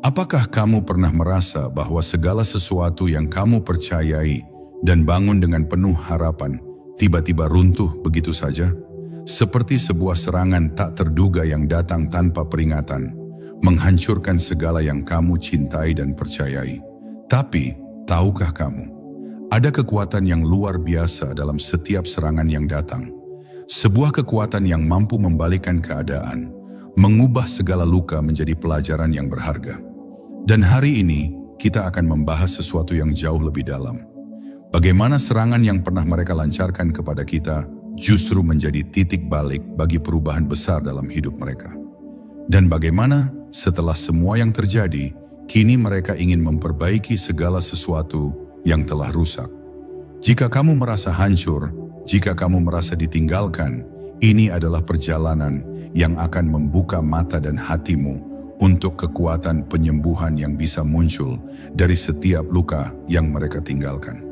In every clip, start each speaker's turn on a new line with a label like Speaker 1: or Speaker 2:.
Speaker 1: Apakah kamu pernah merasa bahwa segala sesuatu yang kamu percayai dan bangun dengan penuh harapan tiba-tiba runtuh begitu saja? Seperti sebuah serangan tak terduga yang datang tanpa peringatan, menghancurkan segala yang kamu cintai dan percayai. Tapi, tahukah kamu, ada kekuatan yang luar biasa dalam setiap serangan yang datang. Sebuah kekuatan yang mampu membalikkan keadaan, mengubah segala luka menjadi pelajaran yang berharga. Dan hari ini, kita akan membahas sesuatu yang jauh lebih dalam. Bagaimana serangan yang pernah mereka lancarkan kepada kita justru menjadi titik balik bagi perubahan besar dalam hidup mereka. Dan bagaimana setelah semua yang terjadi, kini mereka ingin memperbaiki segala sesuatu yang telah rusak. Jika kamu merasa hancur, jika kamu merasa ditinggalkan, ini adalah perjalanan yang akan membuka mata dan hatimu untuk kekuatan penyembuhan yang bisa muncul dari setiap luka yang mereka tinggalkan.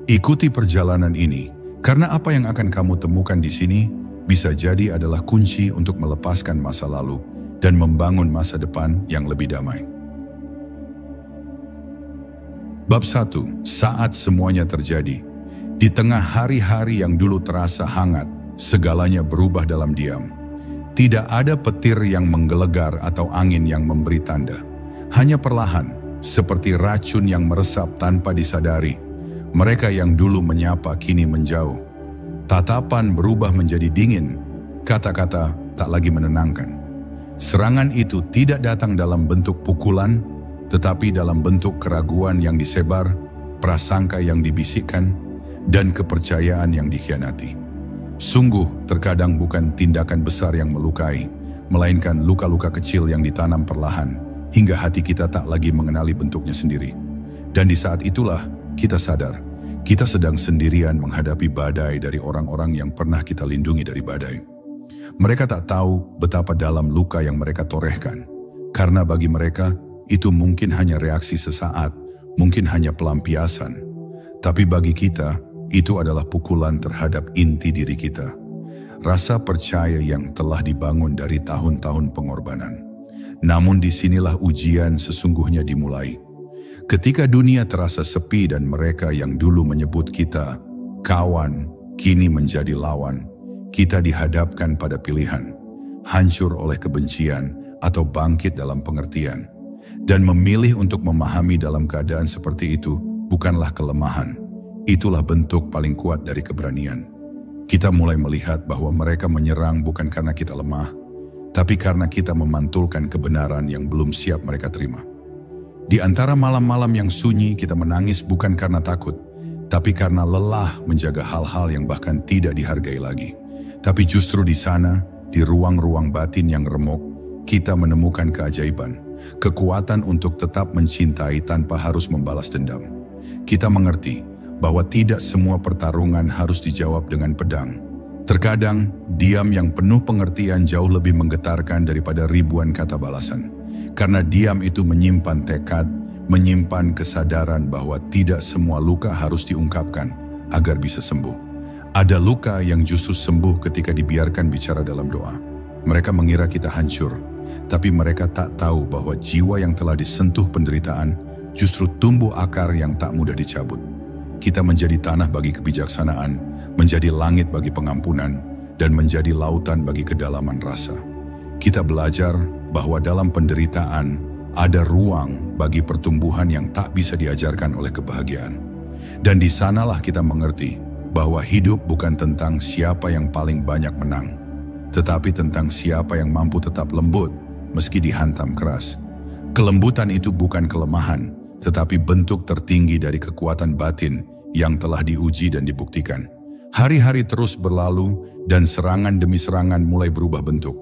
Speaker 1: Ikuti perjalanan ini, karena apa yang akan kamu temukan di sini bisa jadi adalah kunci untuk melepaskan masa lalu dan membangun masa depan yang lebih damai. Bab 1. Saat semuanya terjadi. Di tengah hari-hari yang dulu terasa hangat, segalanya berubah dalam diam. Tidak ada petir yang menggelegar atau angin yang memberi tanda. Hanya perlahan, seperti racun yang meresap tanpa disadari. Mereka yang dulu menyapa kini menjauh. Tatapan berubah menjadi dingin, kata-kata tak lagi menenangkan. Serangan itu tidak datang dalam bentuk pukulan, tetapi dalam bentuk keraguan yang disebar, prasangka yang dibisikkan, dan kepercayaan yang dikhianati. Sungguh, terkadang bukan tindakan besar yang melukai, melainkan luka-luka kecil yang ditanam perlahan, hingga hati kita tak lagi mengenali bentuknya sendiri. Dan di saat itulah, kita sadar, kita sedang sendirian menghadapi badai dari orang-orang yang pernah kita lindungi dari badai. Mereka tak tahu betapa dalam luka yang mereka torehkan, karena bagi mereka, itu mungkin hanya reaksi sesaat, mungkin hanya pelampiasan. Tapi bagi kita, itu adalah pukulan terhadap inti diri kita. Rasa percaya yang telah dibangun dari tahun-tahun pengorbanan. Namun disinilah ujian sesungguhnya dimulai. Ketika dunia terasa sepi dan mereka yang dulu menyebut kita kawan, kini menjadi lawan, kita dihadapkan pada pilihan, hancur oleh kebencian atau bangkit dalam pengertian. Dan memilih untuk memahami dalam keadaan seperti itu bukanlah kelemahan. Itulah bentuk paling kuat dari keberanian. Kita mulai melihat bahwa mereka menyerang bukan karena kita lemah, tapi karena kita memantulkan kebenaran yang belum siap mereka terima. Di antara malam-malam yang sunyi, kita menangis bukan karena takut, tapi karena lelah menjaga hal-hal yang bahkan tidak dihargai lagi. Tapi justru di sana, di ruang-ruang batin yang remuk, kita menemukan keajaiban, kekuatan untuk tetap mencintai tanpa harus membalas dendam. Kita mengerti bahwa tidak semua pertarungan harus dijawab dengan pedang. Terkadang, diam yang penuh pengertian jauh lebih menggetarkan daripada ribuan kata balasan. Karena diam itu menyimpan tekad, menyimpan kesadaran bahwa tidak semua luka harus diungkapkan agar bisa sembuh. Ada luka yang justru sembuh ketika dibiarkan bicara dalam doa. Mereka mengira kita hancur, tapi mereka tak tahu bahwa jiwa yang telah disentuh penderitaan justru tumbuh akar yang tak mudah dicabut. Kita menjadi tanah bagi kebijaksanaan, menjadi langit bagi pengampunan, dan menjadi lautan bagi kedalaman rasa. Kita belajar bahwa dalam penderitaan ada ruang bagi pertumbuhan yang tak bisa diajarkan oleh kebahagiaan. Dan di sanalah kita mengerti bahwa hidup bukan tentang siapa yang paling banyak menang, tetapi tentang siapa yang mampu tetap lembut meski dihantam keras. Kelembutan itu bukan kelemahan, tetapi bentuk tertinggi dari kekuatan batin yang telah diuji dan dibuktikan. Hari-hari terus berlalu dan serangan demi serangan mulai berubah bentuk.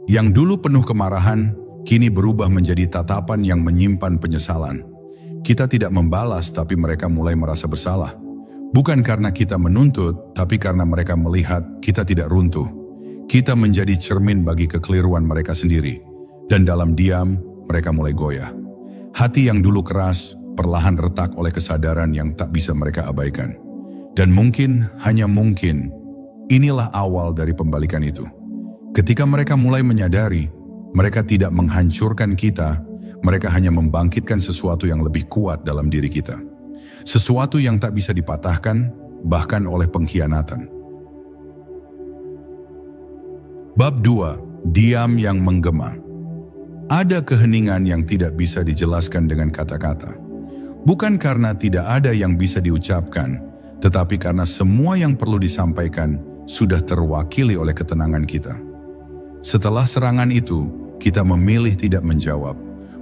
Speaker 1: Yang dulu penuh kemarahan, kini berubah menjadi tatapan yang menyimpan penyesalan. Kita tidak membalas, tapi mereka mulai merasa bersalah. Bukan karena kita menuntut, tapi karena mereka melihat kita tidak runtuh. Kita menjadi cermin bagi kekeliruan mereka sendiri. Dan dalam diam, mereka mulai goyah. Hati yang dulu keras, perlahan retak oleh kesadaran yang tak bisa mereka abaikan. Dan mungkin, hanya mungkin, inilah awal dari pembalikan itu. Ketika mereka mulai menyadari, mereka tidak menghancurkan kita, Mereka hanya membangkitkan sesuatu yang lebih kuat dalam diri kita. Sesuatu yang tak bisa dipatahkan, bahkan oleh pengkhianatan. Bab 2. Diam yang menggema. Ada keheningan yang tidak bisa dijelaskan dengan kata-kata. Bukan karena tidak ada yang bisa diucapkan, tetapi karena semua yang perlu disampaikan sudah terwakili oleh ketenangan kita. Setelah serangan itu, kita memilih tidak menjawab.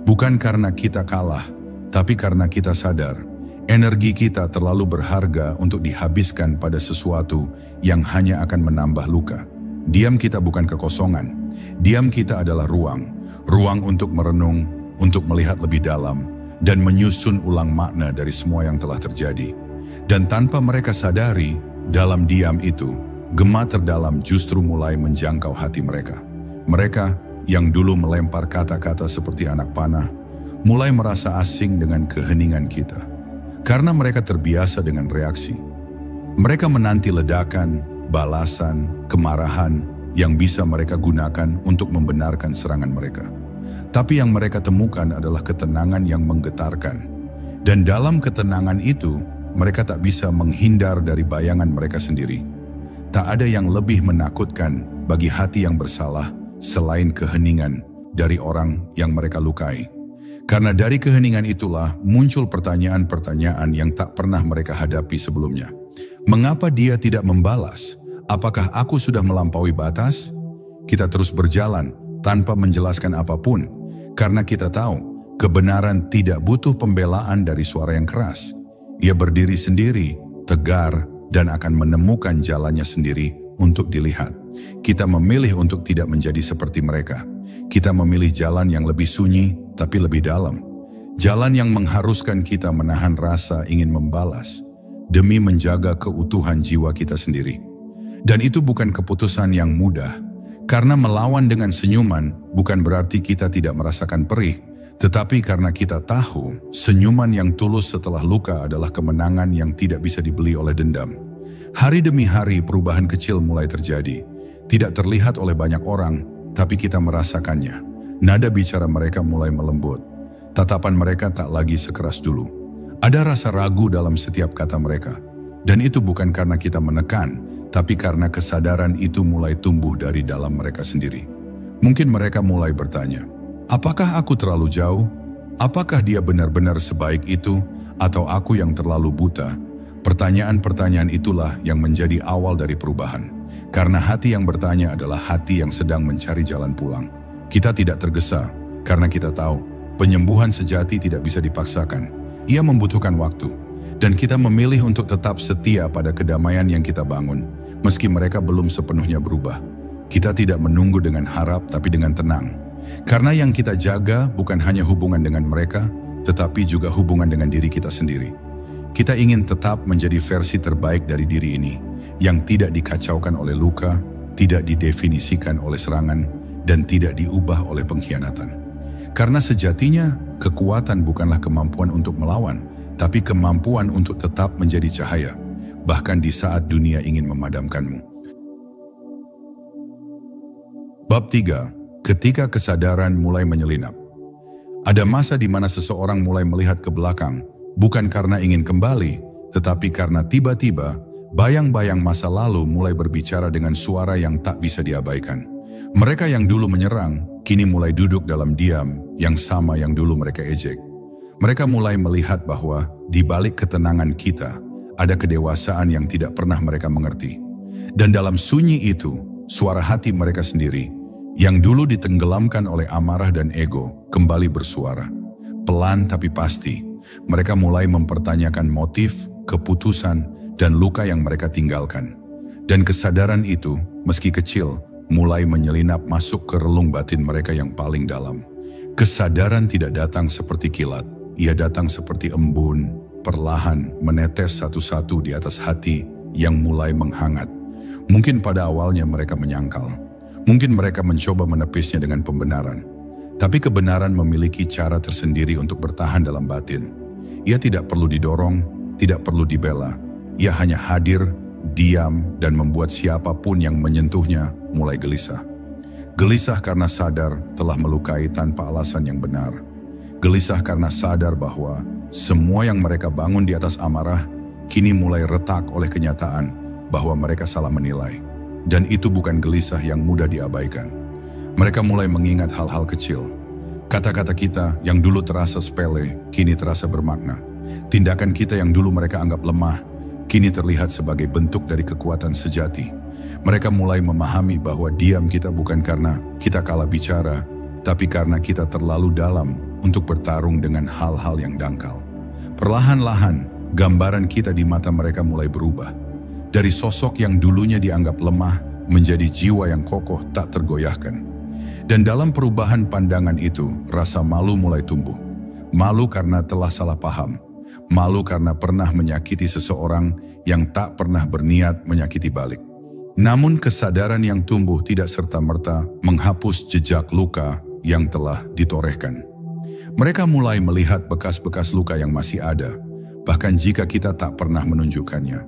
Speaker 1: Bukan karena kita kalah, tapi karena kita sadar energi kita terlalu berharga untuk dihabiskan pada sesuatu yang hanya akan menambah luka. Diam kita bukan kekosongan. Diam kita adalah ruang. Ruang untuk merenung, untuk melihat lebih dalam, dan menyusun ulang makna dari semua yang telah terjadi. Dan tanpa mereka sadari, dalam diam itu, gema terdalam justru mulai menjangkau hati mereka. Mereka yang dulu melempar kata-kata seperti anak panah, mulai merasa asing dengan keheningan kita. Karena mereka terbiasa dengan reaksi. Mereka menanti ledakan, balasan, kemarahan yang bisa mereka gunakan untuk membenarkan serangan mereka. Tapi yang mereka temukan adalah ketenangan yang menggetarkan. Dan dalam ketenangan itu, mereka tak bisa menghindar dari bayangan mereka sendiri. Tak ada yang lebih menakutkan bagi hati yang bersalah selain keheningan dari orang yang mereka lukai. Karena dari keheningan itulah muncul pertanyaan-pertanyaan yang tak pernah mereka hadapi sebelumnya. Mengapa dia tidak membalas? Apakah aku sudah melampaui batas? Kita terus berjalan tanpa menjelaskan apapun, karena kita tahu kebenaran tidak butuh pembelaan dari suara yang keras. Ia berdiri sendiri, tegar, dan akan menemukan jalannya sendiri untuk dilihat. Kita memilih untuk tidak menjadi seperti mereka. Kita memilih jalan yang lebih sunyi, tapi lebih dalam. Jalan yang mengharuskan kita menahan rasa ingin membalas, demi menjaga keutuhan jiwa kita sendiri. Dan itu bukan keputusan yang mudah, karena melawan dengan senyuman bukan berarti kita tidak merasakan perih, tetapi karena kita tahu senyuman yang tulus setelah luka adalah kemenangan yang tidak bisa dibeli oleh dendam. Hari demi hari perubahan kecil mulai terjadi. Tidak terlihat oleh banyak orang, tapi kita merasakannya. Nada bicara mereka mulai melembut. Tatapan mereka tak lagi sekeras dulu. Ada rasa ragu dalam setiap kata mereka. Dan itu bukan karena kita menekan, tapi karena kesadaran itu mulai tumbuh dari dalam mereka sendiri. Mungkin mereka mulai bertanya, apakah aku terlalu jauh? Apakah dia benar-benar sebaik itu? Atau aku yang terlalu buta? Pertanyaan-pertanyaan itulah yang menjadi awal dari perubahan. Karena hati yang bertanya adalah hati yang sedang mencari jalan pulang. Kita tidak tergesa, karena kita tahu penyembuhan sejati tidak bisa dipaksakan. Ia membutuhkan waktu. Dan kita memilih untuk tetap setia pada kedamaian yang kita bangun, meski mereka belum sepenuhnya berubah. Kita tidak menunggu dengan harap, tapi dengan tenang. Karena yang kita jaga bukan hanya hubungan dengan mereka, tetapi juga hubungan dengan diri kita sendiri. Kita ingin tetap menjadi versi terbaik dari diri ini, yang tidak dikacaukan oleh luka, tidak didefinisikan oleh serangan, dan tidak diubah oleh pengkhianatan. Karena sejatinya, kekuatan bukanlah kemampuan untuk melawan, tapi kemampuan untuk tetap menjadi cahaya, bahkan di saat dunia ingin memadamkanmu. Bab 3. Ketika kesadaran mulai menyelinap. Ada masa di mana seseorang mulai melihat ke belakang, bukan karena ingin kembali, tetapi karena tiba-tiba bayang-bayang masa lalu mulai berbicara dengan suara yang tak bisa diabaikan. Mereka yang dulu menyerang, kini mulai duduk dalam diam yang sama yang dulu mereka ejek. Mereka mulai melihat bahwa di balik ketenangan kita ada kedewasaan yang tidak pernah mereka mengerti. Dan dalam sunyi itu, suara hati mereka sendiri yang dulu ditenggelamkan oleh amarah dan ego kembali bersuara. Pelan tapi pasti, mereka mulai mempertanyakan motif, keputusan, dan luka yang mereka tinggalkan. Dan kesadaran itu, meski kecil, mulai menyelinap masuk ke relung batin mereka yang paling dalam. Kesadaran tidak datang seperti kilat. Ia datang seperti embun, perlahan menetes satu-satu di atas hati yang mulai menghangat. Mungkin pada awalnya mereka menyangkal. Mungkin mereka mencoba menepisnya dengan pembenaran. Tapi kebenaran memiliki cara tersendiri untuk bertahan dalam batin. Ia tidak perlu didorong, tidak perlu dibela. Ia hanya hadir, diam, dan membuat siapapun yang menyentuhnya mulai gelisah. Gelisah karena sadar telah melukai tanpa alasan yang benar. Gelisah karena sadar bahwa semua yang mereka bangun di atas amarah kini mulai retak oleh kenyataan bahwa mereka salah menilai. Dan itu bukan gelisah yang mudah diabaikan. Mereka mulai mengingat hal-hal kecil. Kata-kata kita yang dulu terasa sepele, kini terasa bermakna. Tindakan kita yang dulu mereka anggap lemah, kini terlihat sebagai bentuk dari kekuatan sejati. Mereka mulai memahami bahwa diam kita bukan karena kita kalah bicara, tapi karena kita terlalu dalam untuk bertarung dengan hal-hal yang dangkal. Perlahan-lahan, gambaran kita di mata mereka mulai berubah. Dari sosok yang dulunya dianggap lemah, menjadi jiwa yang kokoh tak tergoyahkan. Dan dalam perubahan pandangan itu, rasa malu mulai tumbuh. Malu karena telah salah paham. Malu karena pernah menyakiti seseorang yang tak pernah berniat menyakiti balik. Namun kesadaran yang tumbuh tidak serta-merta menghapus jejak luka yang telah ditorehkan. Mereka mulai melihat bekas-bekas luka yang masih ada, bahkan jika kita tak pernah menunjukkannya.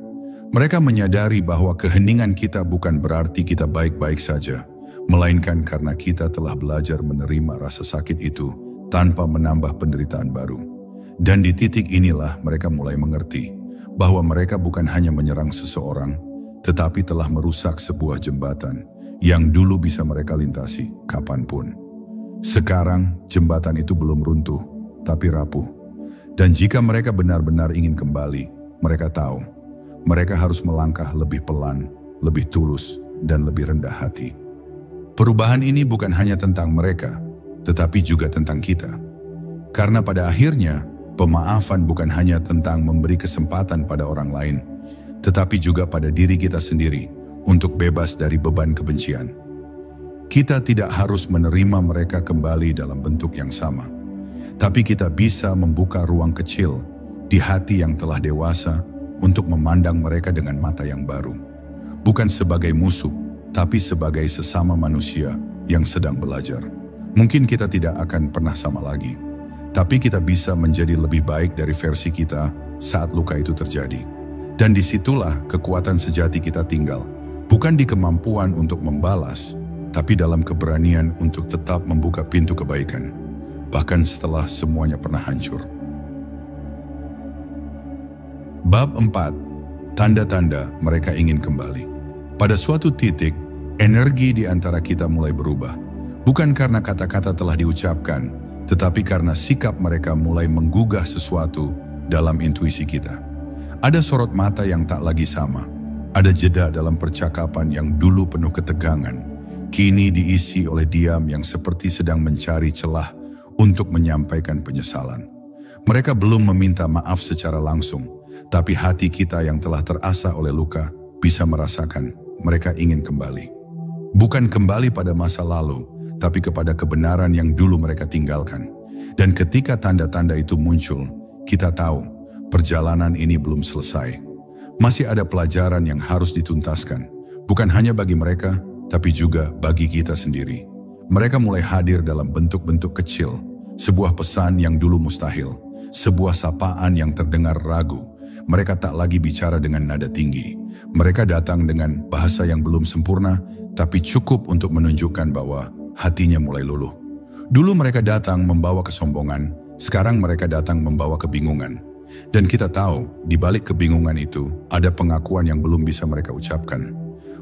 Speaker 1: Mereka menyadari bahwa keheningan kita bukan berarti kita baik-baik saja, melainkan karena kita telah belajar menerima rasa sakit itu tanpa menambah penderitaan baru. Dan di titik inilah mereka mulai mengerti bahwa mereka bukan hanya menyerang seseorang, tetapi telah merusak sebuah jembatan yang dulu bisa mereka lintasi kapanpun. Sekarang jembatan itu belum runtuh, tapi rapuh. Dan jika mereka benar-benar ingin kembali, mereka tahu, mereka harus melangkah lebih pelan, lebih tulus, dan lebih rendah hati. Perubahan ini bukan hanya tentang mereka, tetapi juga tentang kita. Karena pada akhirnya, pemaafan bukan hanya tentang memberi kesempatan pada orang lain, tetapi juga pada diri kita sendiri untuk bebas dari beban kebencian. Kita tidak harus menerima mereka kembali dalam bentuk yang sama, tapi kita bisa membuka ruang kecil di hati yang telah dewasa untuk memandang mereka dengan mata yang baru. Bukan sebagai musuh, tapi sebagai sesama manusia yang sedang belajar. Mungkin kita tidak akan pernah sama lagi, tapi kita bisa menjadi lebih baik dari versi kita saat luka itu terjadi. Dan disitulah kekuatan sejati kita tinggal, bukan di kemampuan untuk membalas, tapi dalam keberanian untuk tetap membuka pintu kebaikan, bahkan setelah semuanya pernah hancur. Bab 4. Tanda-tanda mereka ingin kembali. Pada suatu titik, energi di antara kita mulai berubah. Bukan karena kata-kata telah diucapkan, tetapi karena sikap mereka mulai menggugah sesuatu dalam intuisi kita. Ada sorot mata yang tak lagi sama. Ada jeda dalam percakapan yang dulu penuh ketegangan, kini diisi oleh diam yang seperti sedang mencari celah untuk menyampaikan penyesalan. Mereka belum meminta maaf secara langsung, tapi hati kita yang telah terasa oleh luka bisa merasakan mereka ingin kembali. Bukan kembali pada masa lalu, tapi kepada kebenaran yang dulu mereka tinggalkan. Dan ketika tanda-tanda itu muncul, kita tahu perjalanan ini belum selesai. Masih ada pelajaran yang harus dituntaskan, bukan hanya bagi mereka, tapi juga bagi kita sendiri. Mereka mulai hadir dalam bentuk-bentuk kecil, sebuah pesan yang dulu mustahil, sebuah sapaan yang terdengar ragu. Mereka tak lagi bicara dengan nada tinggi. Mereka datang dengan bahasa yang belum sempurna, tapi cukup untuk menunjukkan bahwa hatinya mulai luluh. Dulu mereka datang membawa kesombongan, sekarang mereka datang membawa kebingungan. Dan kita tahu, di balik kebingungan itu, ada pengakuan yang belum bisa mereka ucapkan.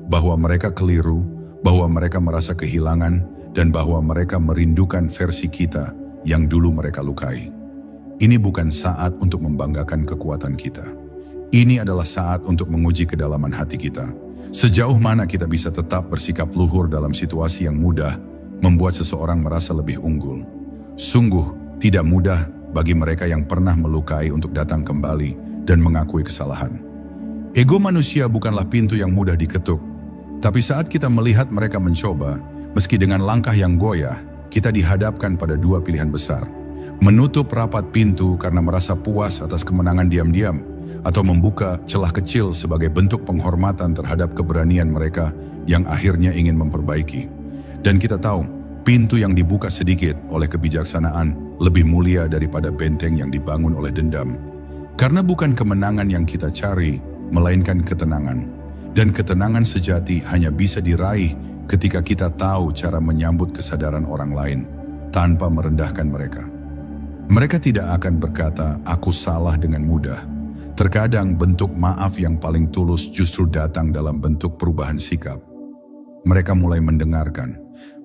Speaker 1: Bahwa mereka keliru, bahwa mereka merasa kehilangan, dan bahwa mereka merindukan versi kita yang dulu mereka lukai. Ini bukan saat untuk membanggakan kekuatan kita. Ini adalah saat untuk menguji kedalaman hati kita. Sejauh mana kita bisa tetap bersikap luhur dalam situasi yang mudah, membuat seseorang merasa lebih unggul. Sungguh tidak mudah bagi mereka yang pernah melukai untuk datang kembali dan mengakui kesalahan. Ego manusia bukanlah pintu yang mudah diketuk, tapi saat kita melihat mereka mencoba, meski dengan langkah yang goyah, kita dihadapkan pada dua pilihan besar. Menutup rapat pintu karena merasa puas atas kemenangan diam-diam, atau membuka celah kecil sebagai bentuk penghormatan terhadap keberanian mereka yang akhirnya ingin memperbaiki. Dan kita tahu, pintu yang dibuka sedikit oleh kebijaksanaan lebih mulia daripada benteng yang dibangun oleh dendam. Karena bukan kemenangan yang kita cari, melainkan ketenangan. Dan ketenangan sejati hanya bisa diraih ketika kita tahu cara menyambut kesadaran orang lain tanpa merendahkan mereka. Mereka tidak akan berkata, "Aku salah," dengan mudah. Terkadang bentuk maaf yang paling tulus justru datang dalam bentuk perubahan sikap. Mereka mulai mendengarkan,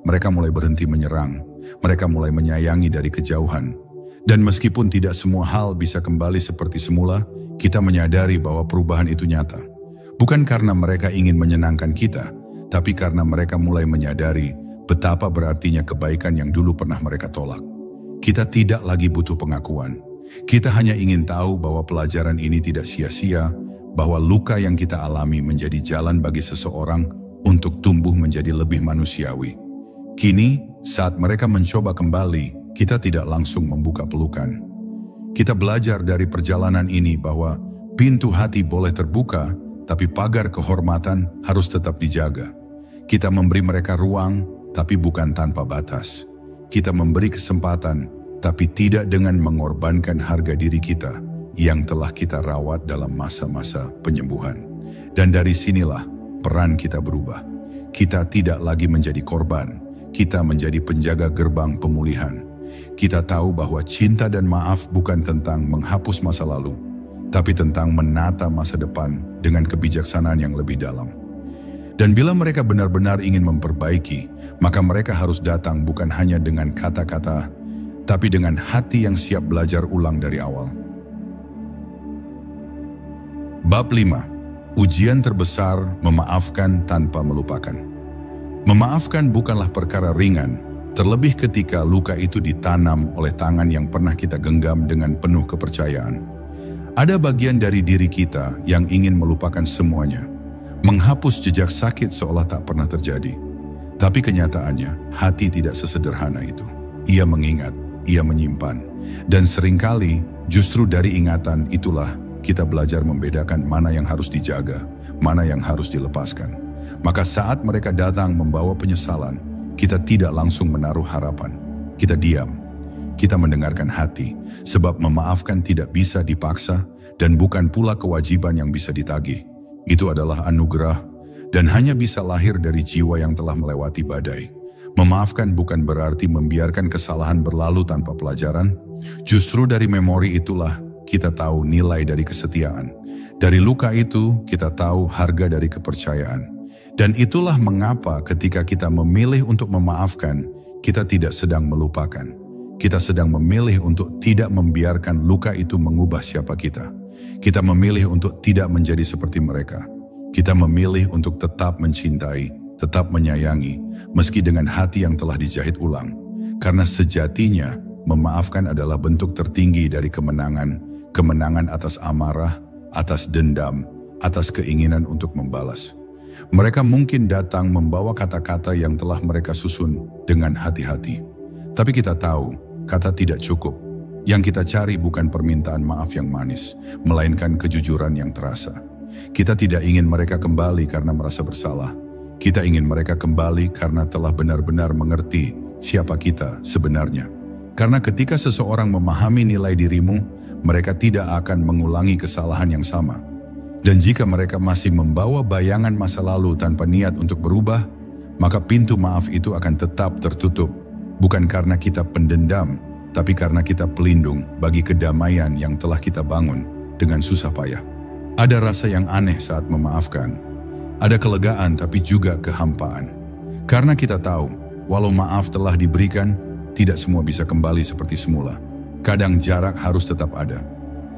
Speaker 1: mereka mulai berhenti menyerang, mereka mulai menyayangi dari kejauhan. Dan meskipun tidak semua hal bisa kembali seperti semula, kita menyadari bahwa perubahan itu nyata. Bukan karena mereka ingin menyenangkan kita, tapi karena mereka mulai menyadari betapa berartinya kebaikan yang dulu pernah mereka tolak. Kita tidak lagi butuh pengakuan. Kita hanya ingin tahu bahwa pelajaran ini tidak sia-sia, bahwa luka yang kita alami menjadi jalan bagi seseorang untuk tumbuh menjadi lebih manusiawi. Kini, saat mereka mencoba kembali, kita tidak langsung membuka pelukan. Kita belajar dari perjalanan ini bahwa pintu hati boleh terbuka, tapi pagar kehormatan harus tetap dijaga. Kita memberi mereka ruang, tapi bukan tanpa batas. Kita memberi kesempatan, tapi tidak dengan mengorbankan harga diri kita yang telah kita rawat dalam masa-masa penyembuhan. Dan dari sinilah peran kita berubah. Kita tidak lagi menjadi korban, kita menjadi penjaga gerbang pemulihan. Kita tahu bahwa cinta dan maaf bukan tentang menghapus masa lalu, tapi tentang menata masa depan dengan kebijaksanaan yang lebih dalam. Dan bila mereka benar-benar ingin memperbaiki, maka mereka harus datang bukan hanya dengan kata-kata, tapi dengan hati yang siap belajar ulang dari awal. Bab 5. Ujian terbesar memaafkan tanpa melupakan. Memaafkan bukanlah perkara ringan, terlebih ketika luka itu ditanam oleh tangan yang pernah kita genggam dengan penuh kepercayaan. Ada bagian dari diri kita yang ingin melupakan semuanya, menghapus jejak sakit seolah tak pernah terjadi. Tapi kenyataannya, hati tidak sesederhana itu. Ia mengingat, ia menyimpan. Dan seringkali, justru dari ingatan itulah kita belajar membedakan mana yang harus dijaga, mana yang harus dilepaskan. Maka saat mereka datang membawa penyesalan, kita tidak langsung menaruh harapan. Kita diam. Kita mendengarkan hati, sebab memaafkan tidak bisa dipaksa dan bukan pula kewajiban yang bisa ditagih. Itu adalah anugerah dan hanya bisa lahir dari jiwa yang telah melewati badai. Memaafkan bukan berarti membiarkan kesalahan berlalu tanpa pelajaran. Justru dari memori itulah kita tahu nilai dari kesetiaan. Dari luka itu kita tahu harga dari kepercayaan. Dan itulah mengapa ketika kita memilih untuk memaafkan, kita tidak sedang melupakan. Kita sedang memilih untuk tidak membiarkan luka itu mengubah siapa kita. Kita memilih untuk tidak menjadi seperti mereka. Kita memilih untuk tetap mencintai, tetap menyayangi, meski dengan hati yang telah dijahit ulang. Karena sejatinya, memaafkan adalah bentuk tertinggi dari kemenangan, kemenangan atas amarah, atas dendam, atas keinginan untuk membalas. Mereka mungkin datang membawa kata-kata yang telah mereka susun dengan hati-hati. Tapi kita tahu, kata tidak cukup. Yang kita cari bukan permintaan maaf yang manis, melainkan kejujuran yang terasa. Kita tidak ingin mereka kembali karena merasa bersalah. Kita ingin mereka kembali karena telah benar-benar mengerti siapa kita sebenarnya. Karena ketika seseorang memahami nilai dirimu, mereka tidak akan mengulangi kesalahan yang sama. Dan jika mereka masih membawa bayangan masa lalu tanpa niat untuk berubah, maka pintu maaf itu akan tetap tertutup. Bukan karena kita pendendam, tapi karena kita pelindung bagi kedamaian yang telah kita bangun dengan susah payah. Ada rasa yang aneh saat memaafkan. Ada kelegaan tapi juga kehampaan. Karena kita tahu, walau maaf telah diberikan, tidak semua bisa kembali seperti semula. Kadang jarak harus tetap ada.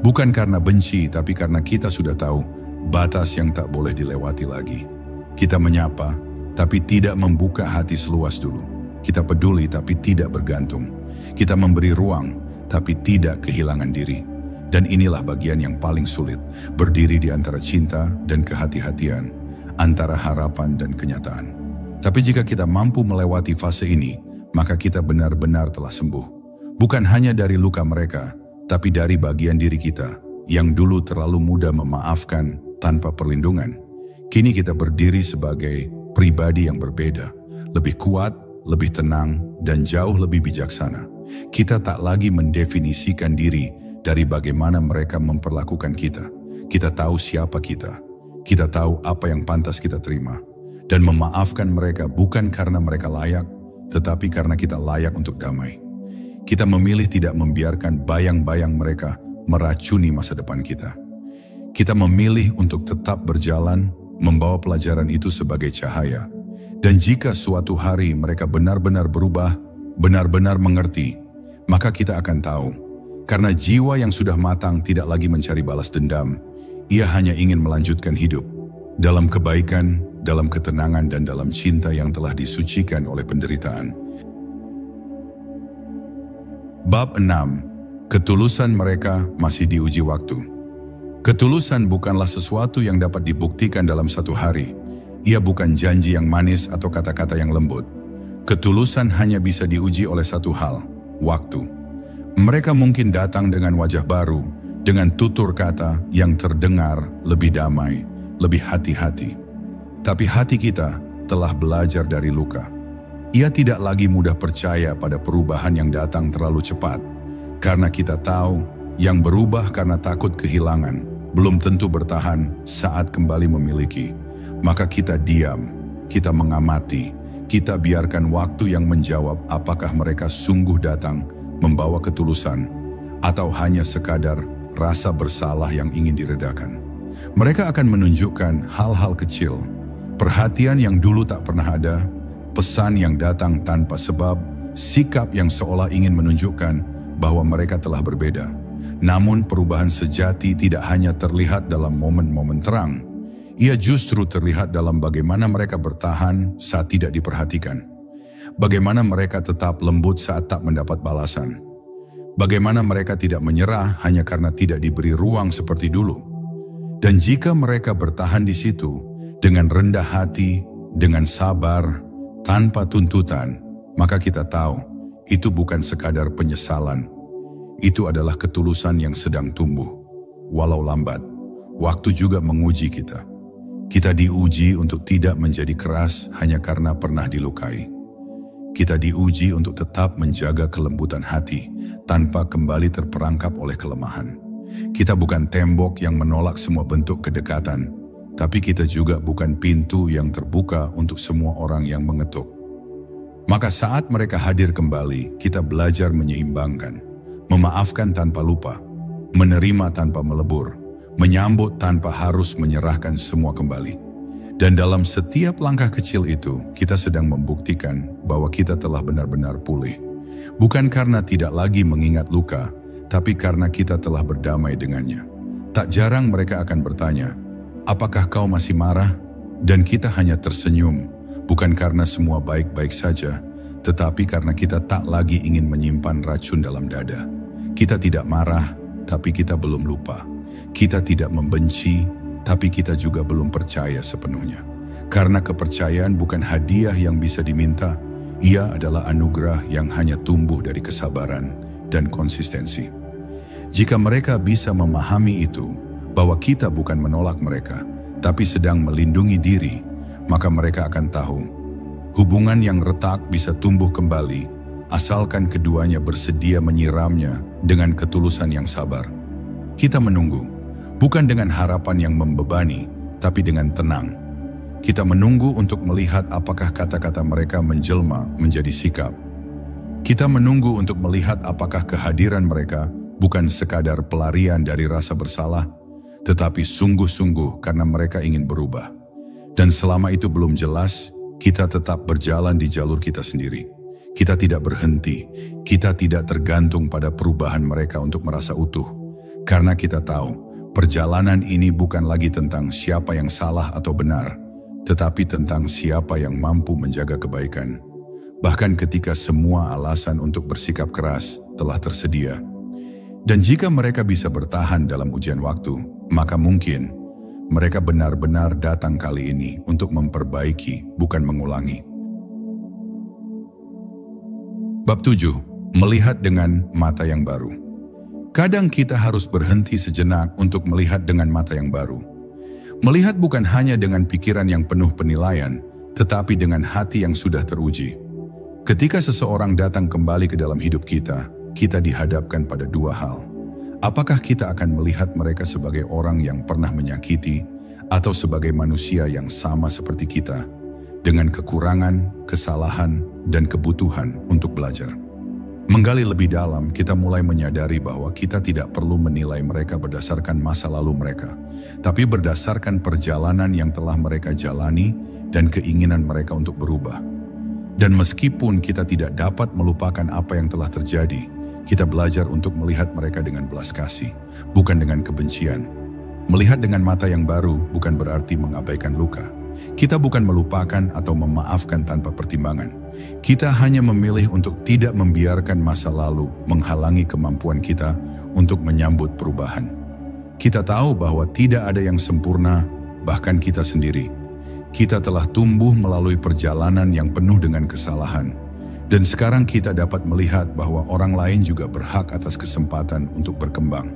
Speaker 1: Bukan karena benci, tapi karena kita sudah tahu batas yang tak boleh dilewati lagi. Kita menyapa, tapi tidak membuka hati seluas dulu. Kita peduli, tapi tidak bergantung. Kita memberi ruang, tapi tidak kehilangan diri. Dan inilah bagian yang paling sulit, berdiri di antara cinta dan kehati-hatian, antara harapan dan kenyataan. Tapi jika kita mampu melewati fase ini, maka kita benar-benar telah sembuh. Bukan hanya dari luka mereka, tapi dari bagian diri kita yang dulu terlalu mudah memaafkan tanpa perlindungan. Kini kita berdiri sebagai pribadi yang berbeda, lebih kuat, lebih tenang, dan jauh lebih bijaksana. Kita tak lagi mendefinisikan diri dari bagaimana mereka memperlakukan kita. Kita tahu siapa kita. Kita tahu apa yang pantas kita terima. Dan memaafkan mereka bukan karena mereka layak, tetapi karena kita layak untuk damai. Kita memilih tidak membiarkan bayang-bayang mereka meracuni masa depan kita. Kita memilih untuk tetap berjalan, membawa pelajaran itu sebagai cahaya. Dan jika suatu hari mereka benar-benar berubah, benar-benar mengerti, maka kita akan tahu. Karena jiwa yang sudah matang tidak lagi mencari balas dendam. Ia hanya ingin melanjutkan hidup. Dalam kebaikan, dalam ketenangan, dan dalam cinta yang telah disucikan oleh penderitaan. Bab 6. Ketulusan mereka masih diuji waktu. Ketulusan bukanlah sesuatu yang dapat dibuktikan dalam satu hari. Ia bukan janji yang manis atau kata-kata yang lembut. Ketulusan hanya bisa diuji oleh satu hal, waktu. Mereka mungkin datang dengan wajah baru, dengan tutur kata yang terdengar lebih damai, lebih hati-hati. Tapi hati kita telah belajar dari luka. Ia tidak lagi mudah percaya pada perubahan yang datang terlalu cepat. Karena kita tahu yang berubah karena takut kehilangan belum tentu bertahan saat kembali memiliki. Maka kita diam, kita mengamati, kita biarkan waktu yang menjawab apakah mereka sungguh datang membawa ketulusan atau hanya sekadar rasa bersalah yang ingin diredakan. Mereka akan menunjukkan hal-hal kecil, perhatian yang dulu tak pernah ada, pesan yang datang tanpa sebab, sikap yang seolah ingin menunjukkan bahwa mereka telah berbeda. Namun perubahan sejati tidak hanya terlihat dalam momen-momen terang. Ia justru terlihat dalam bagaimana mereka bertahan saat tidak diperhatikan. Bagaimana mereka tetap lembut saat tak mendapat balasan. Bagaimana mereka tidak menyerah hanya karena tidak diberi ruang seperti dulu. Dan jika mereka bertahan di situ dengan rendah hati, dengan sabar, tanpa tuntutan, maka kita tahu itu bukan sekadar penyesalan. Itu adalah ketulusan yang sedang tumbuh. Walau lambat, waktu juga menguji kita. Kita diuji untuk tidak menjadi keras hanya karena pernah dilukai. Kita diuji untuk tetap menjaga kelembutan hati tanpa kembali terperangkap oleh kelemahan. Kita bukan tembok yang menolak semua bentuk kedekatan, tapi kita juga bukan pintu yang terbuka untuk semua orang yang mengetuk. Maka saat mereka hadir kembali, kita belajar menyeimbangkan, memaafkan tanpa lupa, menerima tanpa melebur, menyambut tanpa harus menyerahkan semua kembali. Dan dalam setiap langkah kecil itu, kita sedang membuktikan bahwa kita telah benar-benar pulih. Bukan karena tidak lagi mengingat luka, tapi karena kita telah berdamai dengannya. Tak jarang mereka akan bertanya, "Apakah kau masih marah?" Dan kita hanya tersenyum, bukan karena semua baik-baik saja, tetapi karena kita tak lagi ingin menyimpan racun dalam dada. Kita tidak marah, tapi kita belum lupa. Kita tidak membenci, tapi kita juga belum percaya sepenuhnya. Karena kepercayaan bukan hadiah yang bisa diminta, ia adalah anugerah yang hanya tumbuh dari kesabaran dan konsistensi. Jika mereka bisa memahami itu, bahwa kita bukan menolak mereka, tapi sedang melindungi diri, maka mereka akan tahu, hubungan yang retak bisa tumbuh kembali, asalkan keduanya bersedia menyiramnya dengan ketulusan yang sabar. Kita menunggu, bukan dengan harapan yang membebani, tapi dengan tenang. Kita menunggu untuk melihat apakah kata-kata mereka menjelma menjadi sikap. Kita menunggu untuk melihat apakah kehadiran mereka bukan sekadar pelarian dari rasa bersalah, tetapi sungguh-sungguh karena mereka ingin berubah. Dan selama itu belum jelas, kita tetap berjalan di jalur kita sendiri. Kita tidak berhenti, kita tidak tergantung pada perubahan mereka untuk merasa utuh. Karena kita tahu, perjalanan ini bukan lagi tentang siapa yang salah atau benar, tetapi tentang siapa yang mampu menjaga kebaikan. Bahkan ketika semua alasan untuk bersikap keras telah tersedia. Dan jika mereka bisa bertahan dalam ujian waktu, maka mungkin mereka benar-benar datang kali ini untuk memperbaiki, bukan mengulangi. Bab 7. Melihat dengan mata yang baru. Kadang kita harus berhenti sejenak untuk melihat dengan mata yang baru. Melihat bukan hanya dengan pikiran yang penuh penilaian, tetapi dengan hati yang sudah teruji. Ketika seseorang datang kembali ke dalam hidup kita, kita dihadapkan pada dua hal. Apakah kita akan melihat mereka sebagai orang yang pernah menyakiti, atau sebagai manusia yang sama seperti kita, dengan kekurangan, kesalahan, dan kebutuhan untuk belajar? Menggali lebih dalam, kita mulai menyadari bahwa kita tidak perlu menilai mereka berdasarkan masa lalu mereka, tapi berdasarkan perjalanan yang telah mereka jalani dan keinginan mereka untuk berubah. Dan meskipun kita tidak dapat melupakan apa yang telah terjadi, kita belajar untuk melihat mereka dengan belas kasih, bukan dengan kebencian. Melihat dengan mata yang baru bukan berarti mengabaikan luka. Kita bukan melupakan atau memaafkan tanpa pertimbangan. Kita hanya memilih untuk tidak membiarkan masa lalu menghalangi kemampuan kita untuk menyambut perubahan. Kita tahu bahwa tidak ada yang sempurna, bahkan kita sendiri. Kita telah tumbuh melalui perjalanan yang penuh dengan kesalahan. Dan sekarang kita dapat melihat bahwa orang lain juga berhak atas kesempatan untuk berkembang.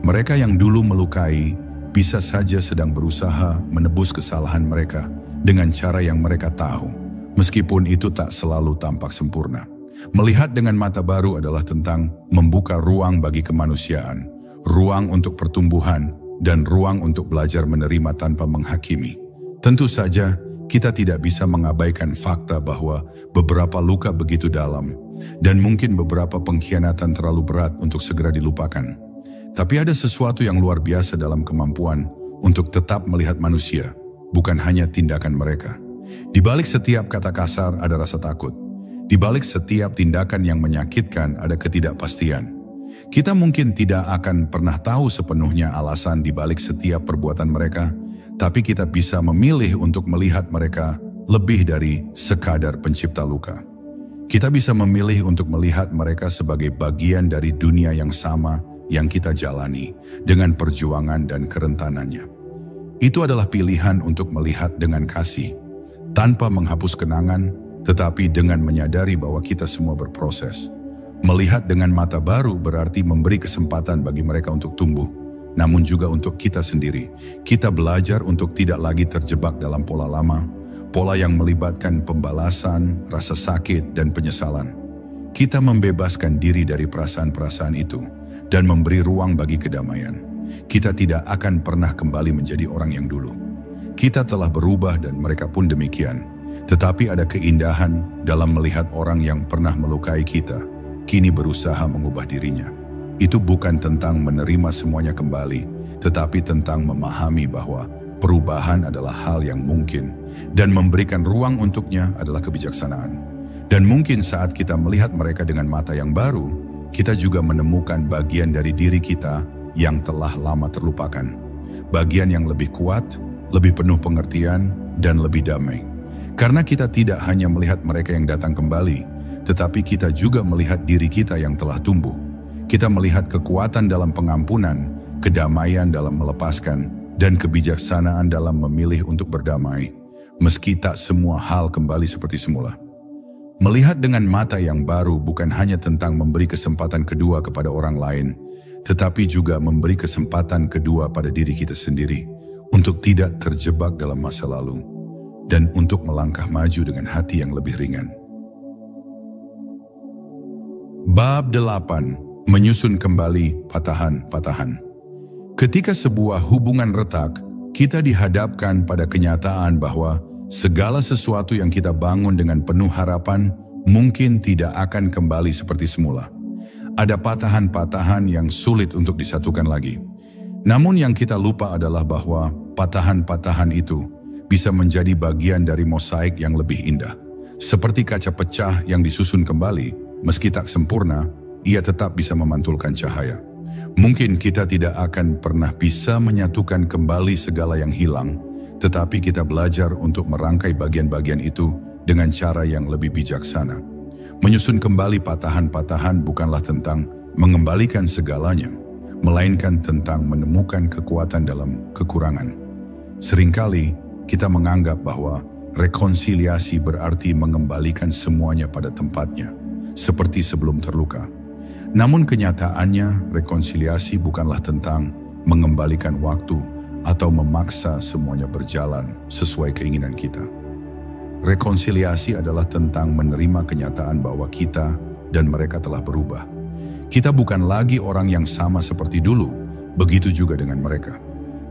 Speaker 1: Mereka yang dulu melukai bisa saja sedang berusaha menebus kesalahan mereka dengan cara yang mereka tahu, meskipun itu tak selalu tampak sempurna. Melihat dengan mata baru adalah tentang membuka ruang bagi kemanusiaan, ruang untuk pertumbuhan, dan ruang untuk belajar menerima tanpa menghakimi. Tentu saja, kita tidak bisa mengabaikan fakta bahwa beberapa luka begitu dalam, dan mungkin beberapa pengkhianatan terlalu berat untuk segera dilupakan. Tapi ada sesuatu yang luar biasa dalam kemampuan untuk tetap melihat manusia, bukan hanya tindakan mereka. Di balik setiap kata kasar ada rasa takut. Di balik setiap tindakan yang menyakitkan ada ketidakpastian. Kita mungkin tidak akan pernah tahu sepenuhnya alasan di balik setiap perbuatan mereka, tapi kita bisa memilih untuk melihat mereka lebih dari sekadar pencipta luka. Kita bisa memilih untuk melihat mereka sebagai bagian dari dunia yang sama yang kita jalani dengan perjuangan dan kerentanannya. Itu adalah pilihan untuk melihat dengan kasih, tanpa menghapus kenangan, tetapi dengan menyadari bahwa kita semua berproses. Melihat dengan mata baru berarti memberi kesempatan bagi mereka untuk tumbuh, namun juga untuk kita sendiri. Kita belajar untuk tidak lagi terjebak dalam pola lama, pola yang melibatkan pembalasan, rasa sakit, dan penyesalan. Kita membebaskan diri dari perasaan-perasaan itu dan memberi ruang bagi kedamaian. Kita tidak akan pernah kembali menjadi orang yang dulu. Kita telah berubah dan mereka pun demikian. Tetapi ada keindahan dalam melihat orang yang pernah melukai kita, kini berusaha mengubah dirinya. Itu bukan tentang menerima semuanya kembali, tetapi tentang memahami bahwa perubahan adalah hal yang mungkin dan memberikan ruang untuknya adalah kebijaksanaan. Dan mungkin saat kita melihat mereka dengan mata yang baru, kita juga menemukan bagian dari diri kita yang telah lama terlupakan. Bagian yang lebih kuat, lebih penuh pengertian, dan lebih damai. Karena kita tidak hanya melihat mereka yang datang kembali, tetapi kita juga melihat diri kita yang telah tumbuh. Kita melihat kekuatan dalam pengampunan, kedamaian dalam melepaskan, dan kebijaksanaan dalam memilih untuk berdamai, meski tak semua hal kembali seperti semula. Melihat dengan mata yang baru bukan hanya tentang memberi kesempatan kedua kepada orang lain, tetapi juga memberi kesempatan kedua pada diri kita sendiri untuk tidak terjebak dalam masa lalu dan untuk melangkah maju dengan hati yang lebih ringan. Bab 8. Menyusun kembali patahan-patahan. Ketika sebuah hubungan retak, kita dihadapkan pada kenyataan bahwa segala sesuatu yang kita bangun dengan penuh harapan mungkin tidak akan kembali seperti semula. Ada patahan-patahan yang sulit untuk disatukan lagi. Namun yang kita lupa adalah bahwa patahan-patahan itu bisa menjadi bagian dari mosaik yang lebih indah. Seperti kaca pecah yang disusun kembali, meski tak sempurna, ia tetap bisa memantulkan cahaya. Mungkin kita tidak akan pernah bisa menyatukan kembali segala yang hilang, tetapi kita belajar untuk merangkai bagian-bagian itu dengan cara yang lebih bijaksana. Menyusun kembali patahan-patahan bukanlah tentang mengembalikan segalanya, melainkan tentang menemukan kekuatan dalam kekurangan. Seringkali kita menganggap bahwa rekonsiliasi berarti mengembalikan semuanya pada tempatnya, seperti sebelum terluka. Namun kenyataannya, rekonsiliasi bukanlah tentang mengembalikan waktu atau memaksa semuanya berjalan sesuai keinginan kita. Rekonsiliasi adalah tentang menerima kenyataan bahwa kita dan mereka telah berubah. Kita bukan lagi orang yang sama seperti dulu, begitu juga dengan mereka.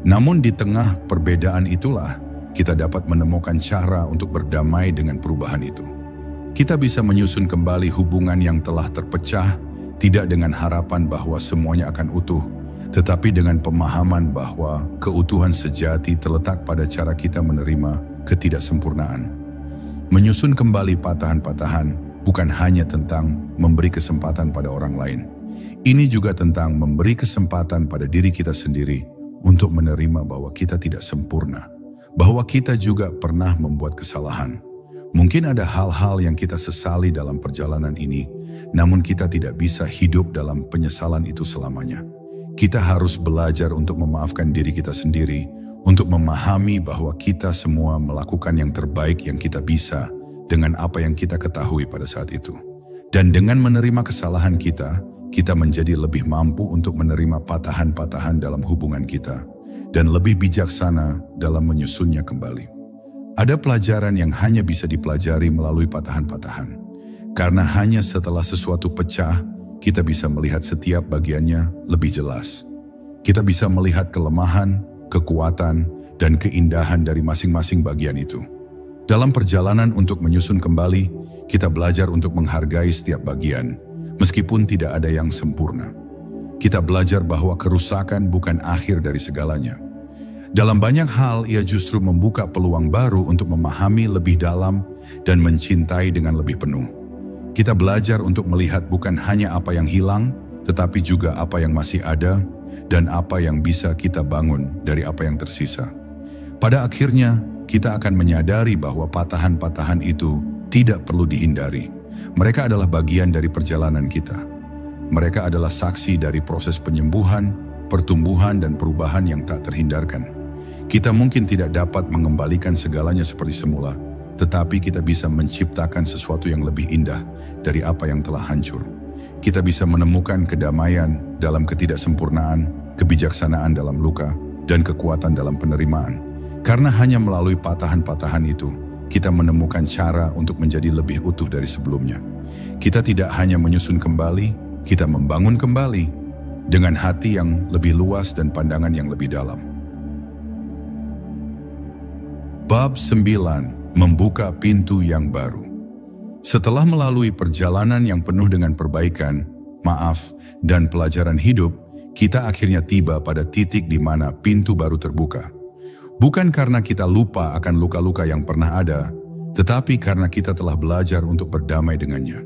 Speaker 1: Namun di tengah perbedaan itulah, kita dapat menemukan cara untuk berdamai dengan perubahan itu. Kita bisa menyusun kembali hubungan yang telah terpecah, tidak dengan harapan bahwa semuanya akan utuh, tetapi dengan pemahaman bahwa keutuhan sejati terletak pada cara kita menerima ketidaksempurnaan. Menyusun kembali patahan-patahan bukan hanya tentang memberi kesempatan pada orang lain. Ini juga tentang memberi kesempatan pada diri kita sendiri untuk menerima bahwa kita tidak sempurna, bahwa kita juga pernah membuat kesalahan. Mungkin ada hal-hal yang kita sesali dalam perjalanan ini, namun kita tidak bisa hidup dalam penyesalan itu selamanya. Kita harus belajar untuk memaafkan diri kita sendiri, untuk memahami bahwa kita semua melakukan yang terbaik yang kita bisa dengan apa yang kita ketahui pada saat itu. Dan dengan menerima kesalahan kita menjadi lebih mampu untuk menerima patahan-patahan dalam hubungan kita, dan lebih bijaksana dalam menyusunnya kembali. Ada pelajaran yang hanya bisa dipelajari melalui patahan-patahan. Karena hanya setelah sesuatu pecah, kita bisa melihat setiap bagiannya lebih jelas. Kita bisa melihat kelemahan, kekuatan, dan keindahan dari masing-masing bagian itu. Dalam perjalanan untuk menyusun kembali, kita belajar untuk menghargai setiap bagian, meskipun tidak ada yang sempurna. Kita belajar bahwa kerusakan bukan akhir dari segalanya. Dalam banyak hal, ia justru membuka peluang baru untuk memahami lebih dalam dan mencintai dengan lebih penuh. Kita belajar untuk melihat bukan hanya apa yang hilang, tetapi juga apa yang masih ada dan apa yang bisa kita bangun dari apa yang tersisa. Pada akhirnya, kita akan menyadari bahwa patahan-patahan itu tidak perlu dihindari. Mereka adalah bagian dari perjalanan kita. Mereka adalah saksi dari proses penyembuhan, pertumbuhan, dan perubahan yang tak terhindarkan. Kita mungkin tidak dapat mengembalikan segalanya seperti semula, tetapi kita bisa menciptakan sesuatu yang lebih indah dari apa yang telah hancur. Kita bisa menemukan kedamaian dalam ketidaksempurnaan, kebijaksanaan dalam luka, dan kekuatan dalam penerimaan. Karena hanya melalui patahan-patahan itu, kita menemukan cara untuk menjadi lebih utuh dari sebelumnya. Kita tidak hanya menyusun kembali, kita membangun kembali dengan hati yang lebih luas dan pandangan yang lebih dalam. Bab 9. Membuka pintu yang baru. Setelah melalui perjalanan yang penuh dengan perbaikan, maaf, dan pelajaran hidup, kita akhirnya tiba pada titik di mana pintu baru terbuka. Bukan karena kita lupa akan luka-luka yang pernah ada, tetapi karena kita telah belajar untuk berdamai dengannya.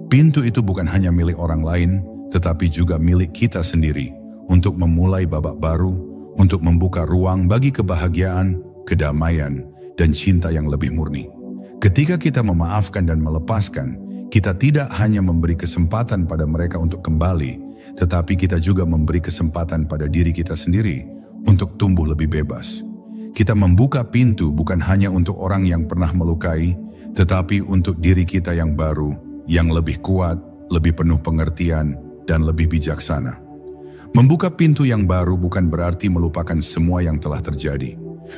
Speaker 1: Pintu itu bukan hanya milik orang lain, tetapi juga milik kita sendiri untuk memulai babak baru, untuk membuka ruang bagi kebahagiaan, kedamaian, dan cinta yang lebih murni. Ketika kita memaafkan dan melepaskan, kita tidak hanya memberi kesempatan pada mereka untuk kembali, tetapi kita juga memberi kesempatan pada diri kita sendiri untuk tumbuh lebih bebas. Kita membuka pintu bukan hanya untuk orang yang pernah melukai, tetapi untuk diri kita yang baru, yang lebih kuat, lebih penuh pengertian, dan lebih bijaksana. Membuka pintu yang baru bukan berarti melupakan semua yang telah terjadi.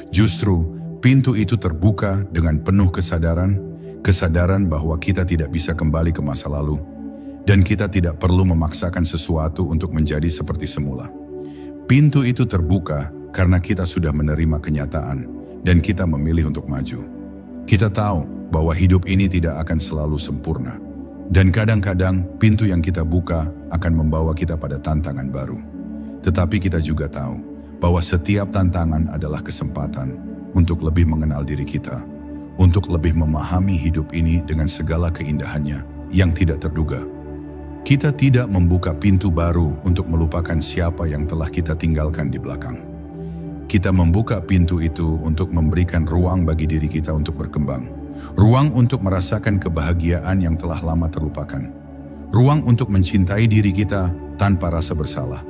Speaker 1: Justru, pintu itu terbuka dengan penuh kesadaran bahwa kita tidak bisa kembali ke masa lalu, dan kita tidak perlu memaksakan sesuatu untuk menjadi seperti semula. Pintu itu terbuka karena kita sudah menerima kenyataan, dan kita memilih untuk maju. Kita tahu bahwa hidup ini tidak akan selalu sempurna, dan kadang-kadang pintu yang kita buka akan membawa kita pada tantangan baru. Tetapi kita juga tahu bahwa setiap tantangan adalah kesempatan untuk lebih mengenal diri kita, untuk lebih memahami hidup ini dengan segala keindahannya yang tidak terduga. Kita tidak membuka pintu baru untuk melupakan siapa yang telah kita tinggalkan di belakang. Kita membuka pintu itu untuk memberikan ruang bagi diri kita untuk berkembang, ruang untuk merasakan kebahagiaan yang telah lama terlupakan, ruang untuk mencintai diri kita tanpa rasa bersalah.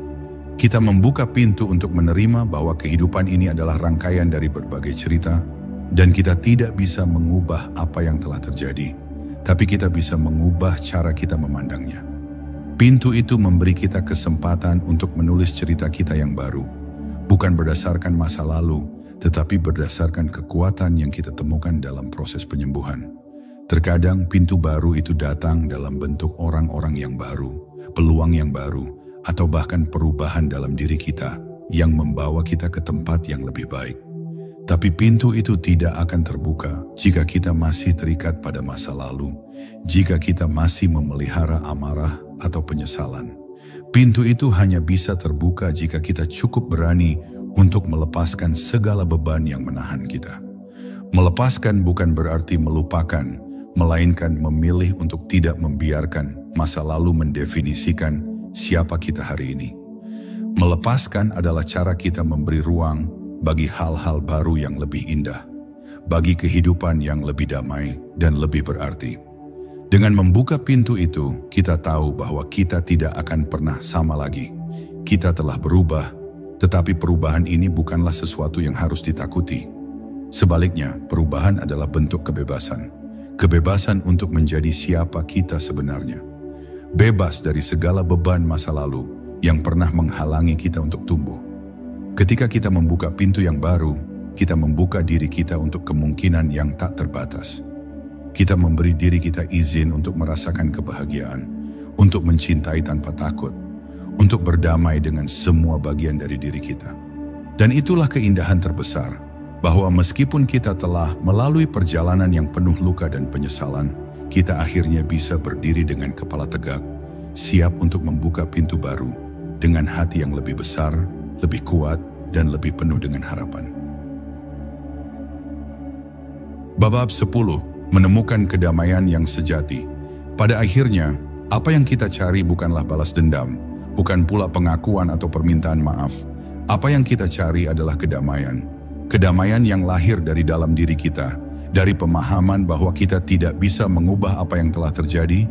Speaker 1: Kita membuka pintu untuk menerima bahwa kehidupan ini adalah rangkaian dari berbagai cerita, dan kita tidak bisa mengubah apa yang telah terjadi, tapi kita bisa mengubah cara kita memandangnya. Pintu itu memberi kita kesempatan untuk menulis cerita kita yang baru, bukan berdasarkan masa lalu, tetapi berdasarkan kekuatan yang kita temukan dalam proses penyembuhan. Terkadang pintu baru itu datang dalam bentuk orang-orang yang baru, peluang yang baru, atau bahkan perubahan dalam diri kita yang membawa kita ke tempat yang lebih baik. Tapi pintu itu tidak akan terbuka jika kita masih terikat pada masa lalu, jika kita masih memelihara amarah atau penyesalan. Pintu itu hanya bisa terbuka jika kita cukup berani untuk melepaskan segala beban yang menahan kita. Melepaskan bukan berarti melupakan, melainkan memilih untuk tidak membiarkan masa lalu mendefinisikan siapa kita hari ini. Melepaskan adalah cara kita memberi ruang bagi hal-hal baru yang lebih indah, bagi kehidupan yang lebih damai dan lebih berarti. Dengan membuka pintu itu, kita tahu bahwa kita tidak akan pernah sama lagi. Kita telah berubah, tetapi perubahan ini bukanlah sesuatu yang harus ditakuti. Sebaliknya, perubahan adalah bentuk kebebasan. Kebebasan untuk menjadi siapa kita sebenarnya. Bebas dari segala beban masa lalu yang pernah menghalangi kita untuk tumbuh. Ketika kita membuka pintu yang baru, kita membuka diri kita untuk kemungkinan yang tak terbatas. Kita memberi diri kita izin untuk merasakan kebahagiaan, untuk mencintai tanpa takut, untuk berdamai dengan semua bagian dari diri kita. Dan itulah keindahan terbesar, bahwa meskipun kita telah melalui perjalanan yang penuh luka dan penyesalan, kita akhirnya bisa berdiri dengan kepala tegak, siap untuk membuka pintu baru, dengan hati yang lebih besar, lebih kuat, dan lebih penuh dengan harapan. Bab 10. Menemukan kedamaian yang sejati. Pada akhirnya, apa yang kita cari bukanlah balas dendam, bukan pula pengakuan atau permintaan maaf. Apa yang kita cari adalah kedamaian. Kedamaian yang lahir dari dalam diri kita, dari pemahaman bahwa kita tidak bisa mengubah apa yang telah terjadi,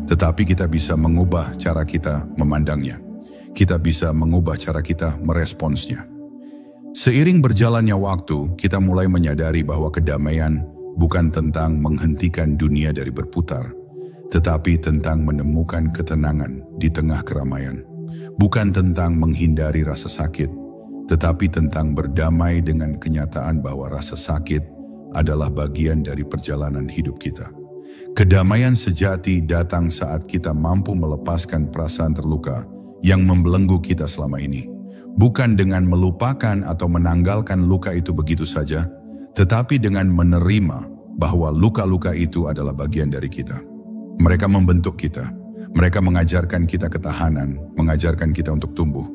Speaker 1: tetapi kita bisa mengubah cara kita memandangnya. Kita bisa mengubah cara kita meresponsnya. Seiring berjalannya waktu, kita mulai menyadari bahwa kedamaian bukan tentang menghentikan dunia dari berputar, tetapi tentang menemukan ketenangan di tengah keramaian. Bukan tentang menghindari rasa sakit, tetapi tentang berdamai dengan kenyataan bahwa rasa sakit adalah bagian dari perjalanan hidup kita. Kedamaian sejati datang saat kita mampu melepaskan perasaan terluka yang membelenggu kita selama ini. Bukan dengan melupakan atau menanggalkan luka itu begitu saja, tetapi dengan menerima bahwa luka-luka itu adalah bagian dari kita. Mereka membentuk kita. Mereka mengajarkan kita ketahanan, mengajarkan kita untuk tumbuh.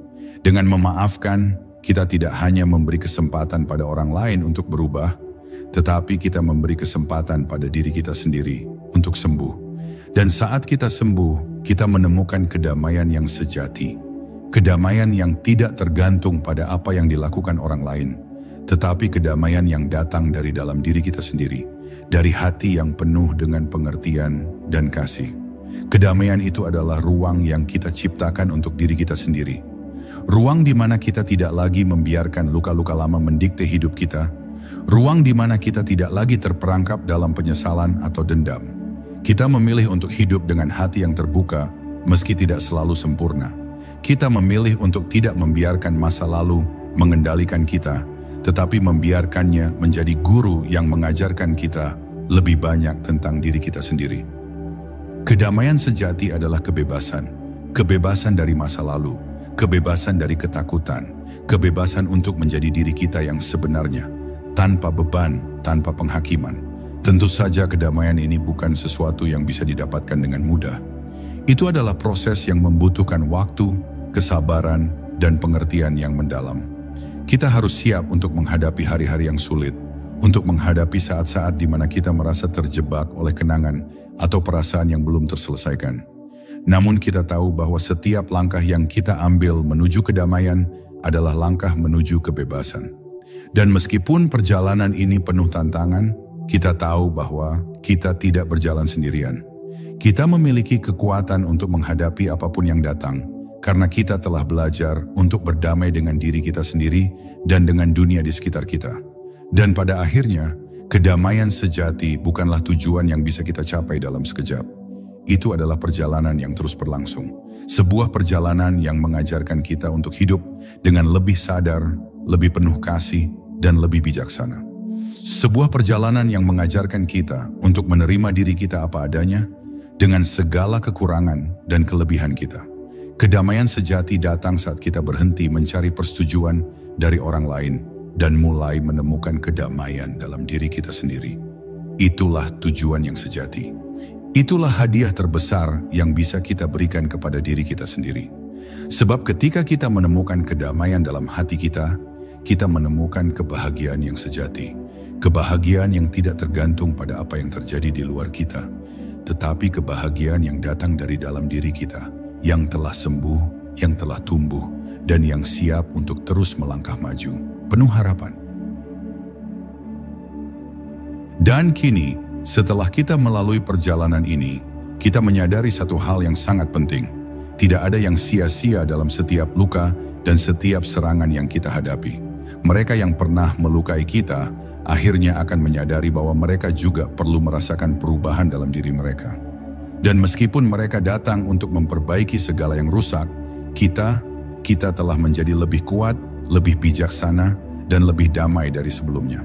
Speaker 1: Dengan memaafkan, kita tidak hanya memberi kesempatan pada orang lain untuk berubah, tetapi kita memberi kesempatan pada diri kita sendiri untuk sembuh. Dan saat kita sembuh, kita menemukan kedamaian yang sejati. Kedamaian yang tidak tergantung pada apa yang dilakukan orang lain, tetapi kedamaian yang datang dari dalam diri kita sendiri, dari hati yang penuh dengan pengertian dan kasih. Kedamaian itu adalah ruang yang kita ciptakan untuk diri kita sendiri. Ruang di mana kita tidak lagi membiarkan luka-luka lama mendikte hidup kita. Ruang di mana kita tidak lagi terperangkap dalam penyesalan atau dendam. Kita memilih untuk hidup dengan hati yang terbuka, meski tidak selalu sempurna. Kita memilih untuk tidak membiarkan masa lalu mengendalikan kita, tetapi membiarkannya menjadi guru yang mengajarkan kita lebih banyak tentang diri kita sendiri. Kedamaian sejati adalah kebebasan. Kebebasan dari masa lalu, kebebasan dari ketakutan, kebebasan untuk menjadi diri kita yang sebenarnya, tanpa beban, tanpa penghakiman. Tentu saja kedamaian ini bukan sesuatu yang bisa didapatkan dengan mudah. Itu adalah proses yang membutuhkan waktu, kesabaran, dan pengertian yang mendalam. Kita harus siap untuk menghadapi hari-hari yang sulit, untuk menghadapi saat-saat di mana kita merasa terjebak oleh kenangan atau perasaan yang belum terselesaikan. Namun kita tahu bahwa setiap langkah yang kita ambil menuju kedamaian adalah langkah menuju kebebasan. Dan meskipun perjalanan ini penuh tantangan, kita tahu bahwa kita tidak berjalan sendirian. Kita memiliki kekuatan untuk menghadapi apapun yang datang, karena kita telah belajar untuk berdamai dengan diri kita sendiri dan dengan dunia di sekitar kita. Dan pada akhirnya, kedamaian sejati bukanlah tujuan yang bisa kita capai dalam sekejap. Itu adalah perjalanan yang terus berlangsung. Sebuah perjalanan yang mengajarkan kita untuk hidup dengan lebih sadar, lebih penuh kasih, dan lebih bijaksana. Sebuah perjalanan yang mengajarkan kita untuk menerima diri kita apa adanya, dengan segala kekurangan dan kelebihan kita. Kedamaian sejati datang saat kita berhenti mencari persetujuan dari orang lain dan mulai menemukan kedamaian dalam diri kita sendiri. Itulah tujuan yang sejati. Itulah hadiah terbesar yang bisa kita berikan kepada diri kita sendiri. Sebab ketika kita menemukan kedamaian dalam hati kita menemukan kebahagiaan yang sejati. Kebahagiaan yang tidak tergantung pada apa yang terjadi di luar kita, tetapi kebahagiaan yang datang dari dalam diri kita, yang telah sembuh, yang telah tumbuh, dan yang siap untuk terus melangkah maju, penuh harapan. Dan kini, setelah kita melalui perjalanan ini, kita menyadari satu hal yang sangat penting. Tidak ada yang sia-sia dalam setiap luka dan setiap serangan yang kita hadapi. Mereka yang pernah melukai kita, akhirnya akan menyadari bahwa mereka juga perlu merasakan perubahan dalam diri mereka. Dan meskipun mereka datang untuk memperbaiki segala yang rusak, kita telah menjadi lebih kuat, lebih bijaksana, dan lebih damai dari sebelumnya.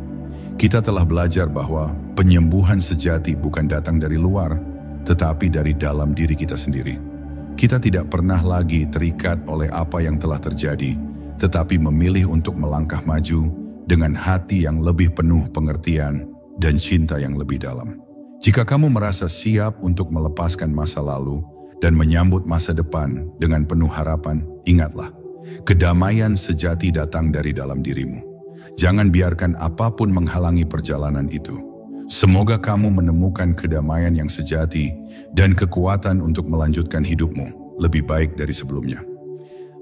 Speaker 1: Kita telah belajar bahwa penyembuhan sejati bukan datang dari luar, tetapi dari dalam diri kita sendiri. Kita tidak pernah lagi terikat oleh apa yang telah terjadi, tetapi memilih untuk melangkah maju dengan hati yang lebih penuh pengertian dan cinta yang lebih dalam. Jika kamu merasa siap untuk melepaskan masa lalu dan menyambut masa depan dengan penuh harapan, ingatlah, kedamaian sejati datang dari dalam dirimu. Jangan biarkan apapun menghalangi perjalanan itu. Semoga kamu menemukan kedamaian yang sejati dan kekuatan untuk melanjutkan hidupmu lebih baik dari sebelumnya.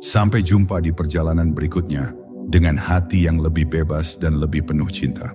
Speaker 1: Sampai jumpa di perjalanan berikutnya dengan hati yang lebih bebas dan lebih penuh cinta.